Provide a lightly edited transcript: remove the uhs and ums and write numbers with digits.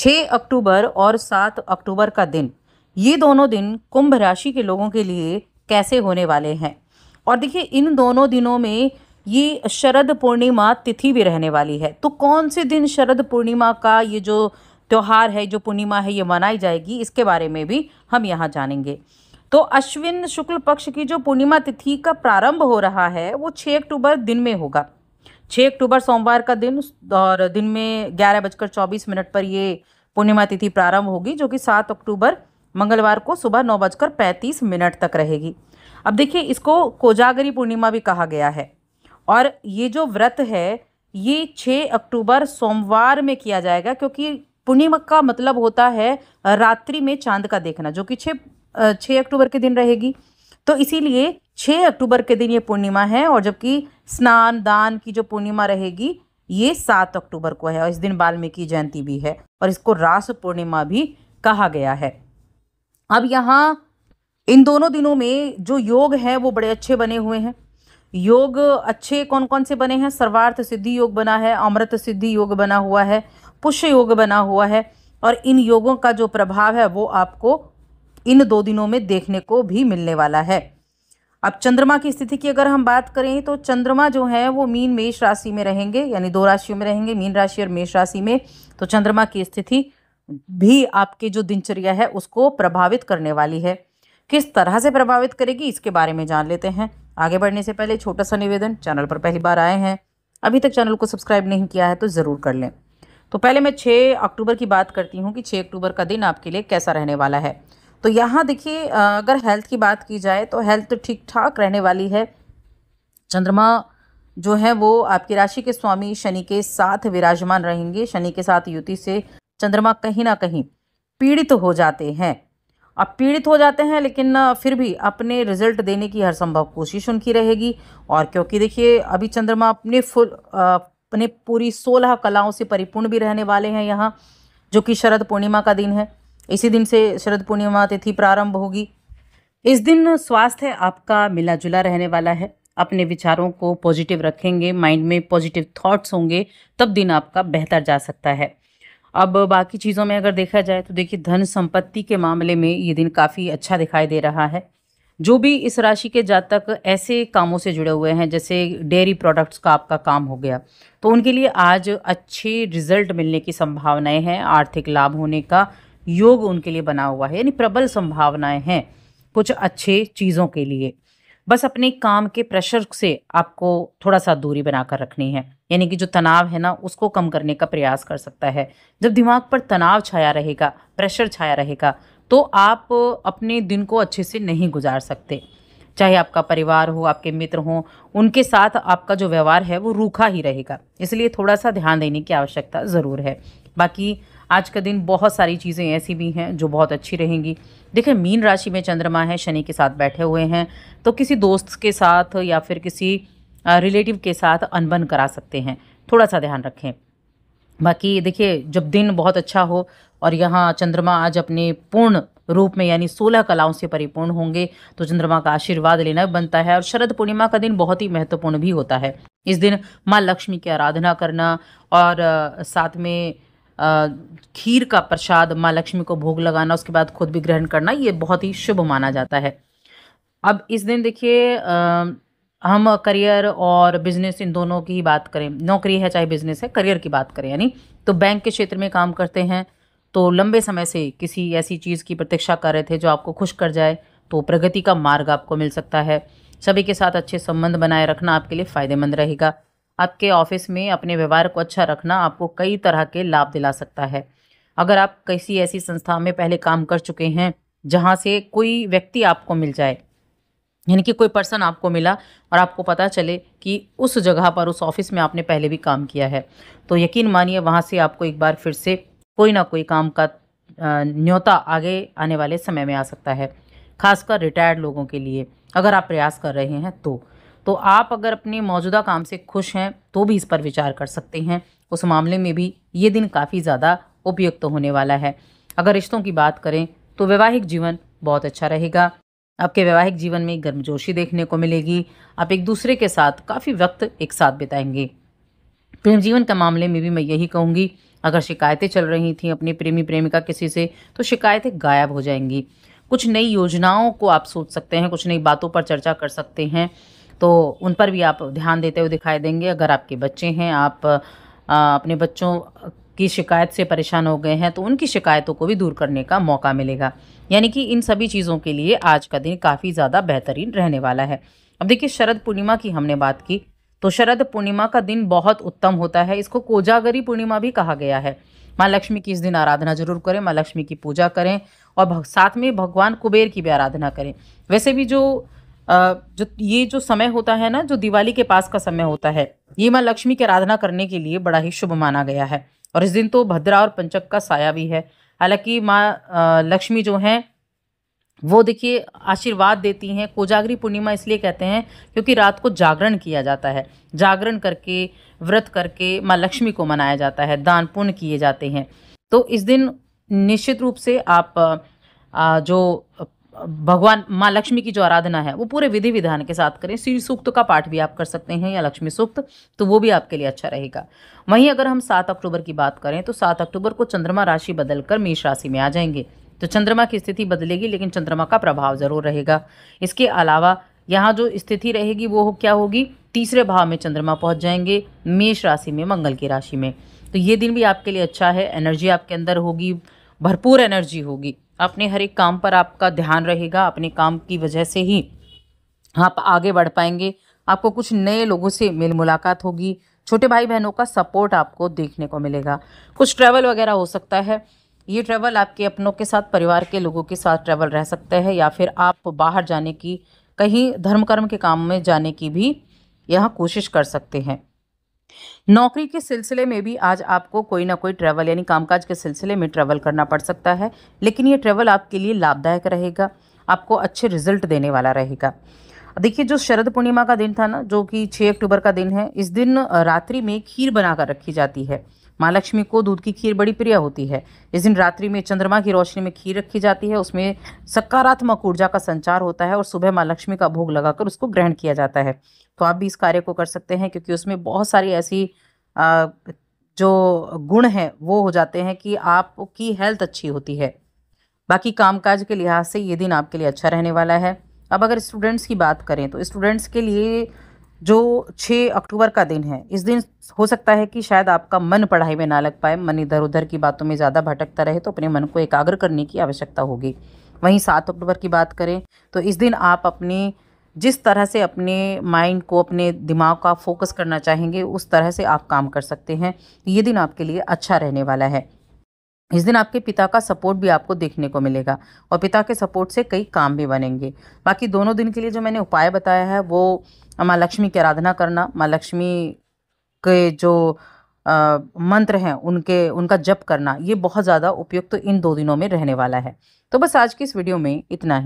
6 अक्टूबर और 7 अक्टूबर का दिन, ये दोनों दिन कुंभ राशि के लोगों के लिए कैसे होने वाले हैं। और देखिए इन दोनों दिनों में ये शरद पूर्णिमा तिथि भी रहने वाली है। तो कौन से दिन शरद पूर्णिमा का ये जो त्योहार है, जो पूर्णिमा है, ये मनाई जाएगी, इसके बारे में भी हम यहाँ जानेंगे। तो अश्विन शुक्ल पक्ष की जो पूर्णिमा तिथि का प्रारंभ हो रहा है वो 6 अक्टूबर दिन में होगा। 6 अक्टूबर सोमवार का दिन, और दिन में 11:24 पर ये पूर्णिमा तिथि प्रारंभ होगी, जो कि 7 अक्टूबर मंगलवार को सुबह 9:35 तक रहेगी। अब देखिए इसको कोजागरी पूर्णिमा भी कहा गया है। और ये जो व्रत है ये 6 अक्टूबर सोमवार में किया जाएगा, क्योंकि पूर्णिमा का मतलब होता है रात्रि में चांद का देखना, जो कि 6 अक्टूबर के दिन रहेगी। तो इसीलिए 6 अक्टूबर के दिन ये पूर्णिमा है, और जबकि स्नान दान की जो पूर्णिमा रहेगी ये 7 अक्टूबर को है। और इस दिन वाल्मीकि जयंती भी है, और इसको रास पूर्णिमा भी कहा गया है। अब यहाँ इन दोनों दिनों में जो योग हैं वो बड़े अच्छे बने हुए हैं। योग अच्छे कौन कौन से बने हैं? सर्वार्थ सिद्धि योग बना है, अमृत सिद्धि योग बना हुआ है, पुष्य योग बना हुआ है। और इन योगों का जो प्रभाव है वो आपको इन 2 दिनों में देखने को भी मिलने वाला है। अब चंद्रमा की स्थिति की अगर हम बात करें तो चंद्रमा जो है वो मीन मेष राशि में रहेंगे, यानी 2 राशियों में रहेंगे, मीन राशि और मेष राशि में। तो चंद्रमा की स्थिति भी आपकी जो दिनचर्या है उसको प्रभावित करने वाली है। किस तरह से प्रभावित करेगी इसके बारे में जान लेते हैं। आगे बढ़ने से पहले छोटा सा निवेदन, चैनल पर पहली बार आए हैं, अभी तक चैनल को सब्सक्राइब नहीं किया है तो ज़रूर कर लें। तो पहले मैं 6 अक्टूबर की बात करती हूँ कि 6 अक्टूबर का दिन आपके लिए कैसा रहने वाला है। तो यहाँ देखिए अगर हेल्थ की बात की जाए तो हेल्थ तो ठीक ठाक रहने वाली है। चंद्रमा जो है वो आपकी राशि के स्वामी शनि के साथ विराजमान रहेंगे। शनि के साथ युति से चंद्रमा कहीं ना कहीं पीड़ित हो जाते हैं। अब पीड़ित हो जाते हैं लेकिन फिर भी अपने रिजल्ट देने की हर संभव कोशिश उनकी रहेगी। और क्योंकि देखिए अभी चंद्रमा अपने पूरी 16 कलाओं से परिपूर्ण भी रहने वाले हैं यहाँ, जो कि शरद पूर्णिमा का दिन है। इसी दिन से शरद पूर्णिमा तिथि प्रारंभ होगी। इस दिन स्वास्थ्य आपका मिला जुला रहने वाला है। अपने विचारों को पॉजिटिव रखेंगे, माइंड में पॉजिटिव थॉट्स होंगे, तब दिन आपका बेहतर जा सकता है। अब बाकी चीज़ों में अगर देखा जाए तो देखिए धन संपत्ति के मामले में ये दिन काफ़ी अच्छा दिखाई दे रहा है। जो भी इस राशि के जातक ऐसे कामों से जुड़े हुए हैं, जैसे डेयरी प्रोडक्ट्स का आपका काम हो गया, तो उनके लिए आज अच्छे रिजल्ट मिलने की संभावनाएं हैं। आर्थिक लाभ होने का योग उनके लिए बना हुआ है, यानी प्रबल संभावनाएं हैं कुछ अच्छे चीज़ों के लिए। बस अपने काम के प्रेशर से आपको थोड़ा सा दूरी बनाकर रखनी है, यानी कि जो तनाव है ना उसको कम करने का प्रयास कर सकता है। जब दिमाग पर तनाव छाया रहेगा, प्रेशर छाया रहेगा, तो आप अपने दिन को अच्छे से नहीं गुजार सकते। चाहे आपका परिवार हो, आपके मित्र हों, उनके साथ आपका जो व्यवहार है वो रूखा ही रहेगा। इसलिए थोड़ा सा ध्यान देने की आवश्यकता ज़रूर है। बाकी आज का दिन बहुत सारी चीज़ें ऐसी भी हैं जो बहुत अच्छी रहेंगी। देखिए मीन राशि में चंद्रमा है, शनि के साथ बैठे हुए हैं, तो किसी दोस्त के साथ या फिर किसी रिलेटिव के साथ अनबन करा सकते हैं, थोड़ा सा ध्यान रखें। बाकी देखिए जब दिन बहुत अच्छा हो और यहाँ चंद्रमा आज अपने पूर्ण रूप में यानी 16 कलाओं से परिपूर्ण होंगे, तो चंद्रमा का आशीर्वाद लेना बनता है। और शरद पूर्णिमा का दिन बहुत ही महत्वपूर्ण भी होता है। इस दिन माँ लक्ष्मी की आराधना करना और साथ में खीर का प्रसाद माँ लक्ष्मी को भोग लगाना, उसके बाद खुद भी ग्रहण करना, ये बहुत ही शुभ माना जाता है। अब इस दिन देखिए हम करियर और बिजनेस इन दोनों की ही बात करें, नौकरी है चाहे बिजनेस है, करियर की बात करें यानी, तो बैंक के क्षेत्र में काम करते हैं तो लंबे समय से किसी ऐसी चीज़ की प्रतीक्षा कर रहे थे जो आपको खुश कर जाए, तो प्रगति का मार्ग आपको मिल सकता है। सभी के साथ अच्छे संबंध बनाए रखना आपके लिए फ़ायदेमंद रहेगा। आपके ऑफिस में अपने व्यवहार को अच्छा रखना आपको कई तरह के लाभ दिला सकता है। अगर आप किसी ऐसी संस्था में पहले काम कर चुके हैं जहाँ से कोई व्यक्ति आपको मिल जाए, यानी कि कोई पर्सन आपको मिला और आपको पता चले कि उस जगह पर, उस ऑफिस में आपने पहले भी काम किया है, तो यकीन मानिए वहाँ से आपको एक बार फिर से कोई ना कोई काम का न्योता आगे आने वाले समय में आ सकता है। खासकर रिटायर्ड लोगों के लिए अगर आप प्रयास कर रहे हैं तो आप अगर अपने मौजूदा काम से खुश हैं तो भी इस पर विचार कर सकते हैं। उस मामले में भी ये दिन काफ़ी ज़्यादा उपयुक्त होने वाला है। अगर रिश्तों की बात करें तो वैवाहिक जीवन बहुत अच्छा रहेगा। आपके वैवाहिक जीवन में गर्मजोशी देखने को मिलेगी। आप एक दूसरे के साथ काफ़ी वक्त एक साथ बिताएंगे। प्रेम जीवन के मामले में भी मैं यही कहूँगी अगर शिकायतें चल रही थी अपनी प्रेमी प्रेमिका किसी से, तो शिकायतें गायब हो जाएंगी। कुछ नई योजनाओं को आप सोच सकते हैं, कुछ नई बातों पर चर्चा कर सकते हैं, तो उन पर भी आप ध्यान देते हुए दिखाई देंगे। अगर आपके बच्चे हैं, आप अपने बच्चों की शिकायत से परेशान हो गए हैं, तो उनकी शिकायतों को भी दूर करने का मौका मिलेगा। यानी कि इन सभी चीज़ों के लिए आज का दिन काफ़ी ज़्यादा बेहतरीन रहने वाला है। अब देखिए, शरद पूर्णिमा की हमने बात की, तो शरद पूर्णिमा का दिन बहुत उत्तम होता है। इसको कोजागरी पूर्णिमा भी कहा गया है। माँ लक्ष्मी की इस दिन आराधना जरूर करें, माँ लक्ष्मी की पूजा करें और साथ में भगवान कुबेर की भी आराधना करें। वैसे भी जो समय होता है ना, जो दिवाली के पास का समय होता है, ये माँ लक्ष्मी की आराधना करने के लिए बड़ा ही शुभ माना गया है। और इस दिन तो भद्रा और पंचक का साया भी है। हालांकि माँ लक्ष्मी जो हैं वो देखिए आशीर्वाद देती हैं। कोजागरी पूर्णिमा इसलिए कहते हैं क्योंकि रात को जागरण किया जाता है। जागरण करके, व्रत करके माँ लक्ष्मी को मनाया जाता है, दान पुण्य किए जाते हैं। तो इस दिन निश्चित रूप से आप जो भगवान माँ लक्ष्मी की जो आराधना है वो पूरे विधि विधान के साथ करें। श्री सूक्त का पाठ भी आप कर सकते हैं या लक्ष्मी सूक्त, तो वो भी आपके लिए अच्छा रहेगा। वहीं अगर हम 7 अक्टूबर की बात करें, तो 7 अक्टूबर को चंद्रमा राशि बदलकर मेष राशि में आ जाएंगे। तो चंद्रमा की स्थिति बदलेगी, लेकिन चंद्रमा का प्रभाव जरूर रहेगा। इसके अलावा यहाँ जो स्थिति रहेगी वो क्या होगी, तीसरे भाव में चंद्रमा पहुंच जाएंगे, मेष राशि में, मंगल की राशि में। तो ये दिन भी आपके लिए अच्छा है। एनर्जी आपके अंदर होगी, भरपूर एनर्जी होगी। अपने हर एक काम पर आपका ध्यान रहेगा। अपने काम की वजह से ही आप आगे बढ़ पाएंगे। आपको कुछ नए लोगों से मेल मुलाकात होगी। छोटे भाई बहनों का सपोर्ट आपको देखने को मिलेगा। कुछ ट्रैवल वगैरह हो सकता है। ये ट्रैवल आपके अपनों के साथ, परिवार के लोगों के साथ ट्रैवल रह सकता है, या फिर आप बाहर जाने की, कहीं धर्म कर्म के काम में जाने की भी यहाँ कोशिश कर सकते हैं। नौकरी के सिलसिले में भी आज आपको कोई ना कोई ट्रैवल यानी कामकाज के सिलसिले में ट्रैवल करना पड़ सकता है, लेकिन ये ट्रैवल आपके लिए लाभदायक रहेगा, आपको अच्छे रिजल्ट देने वाला रहेगा। देखिए, जो शरद पूर्णिमा का दिन था ना, जो कि 6 अक्टूबर का दिन है, इस दिन रात्रि में खीर बनाकर रखी जाती है। माँ लक्ष्मी को दूध की खीर बड़ी प्रिय होती है। इस दिन रात्रि में चंद्रमा की रोशनी में खीर रखी जाती है, उसमें सकारात्मक ऊर्जा का संचार होता है और सुबह माँ लक्ष्मी का भोग लगाकर उसको ग्रहण किया जाता है। तो आप भी इस कार्य को कर सकते हैं, क्योंकि उसमें बहुत सारी ऐसी अ, जो गुण हैं वो हो जाते हैं कि आपकी हेल्थ अच्छी होती है। बाकी कामकाज के लिहाज से ये दिन आपके लिए अच्छा रहने वाला है। अब अगर स्टूडेंट्स की बात करें, तो स्टूडेंट्स के लिए जो 6 अक्टूबर का दिन है, इस दिन हो सकता है कि शायद आपका मन पढ़ाई में ना लग पाए, मन इधर उधर की बातों में ज़्यादा भटकता रहे, तो अपने मन को एकाग्र करने की आवश्यकता होगी। वहीं 7 अक्टूबर की बात करें, तो इस दिन आप अपनी जिस तरह से अपने माइंड को, अपने दिमाग का फोकस करना चाहेंगे, उस तरह से आप काम कर सकते हैं। ये दिन आपके लिए अच्छा रहने वाला है। इस दिन आपके पिता का सपोर्ट भी आपको देखने को मिलेगा और पिता के सपोर्ट से कई काम भी बनेंगे। बाकी दोनों दिन के लिए जो मैंने उपाय बताया है, वो माँ लक्ष्मी की आराधना करना, माँ लक्ष्मी के जो मंत्र हैं उनका जप करना, ये बहुत ज़्यादा उपयुक्त इन 2 दिनों में रहने वाला है। तो बस आज की इस वीडियो में इतना ही।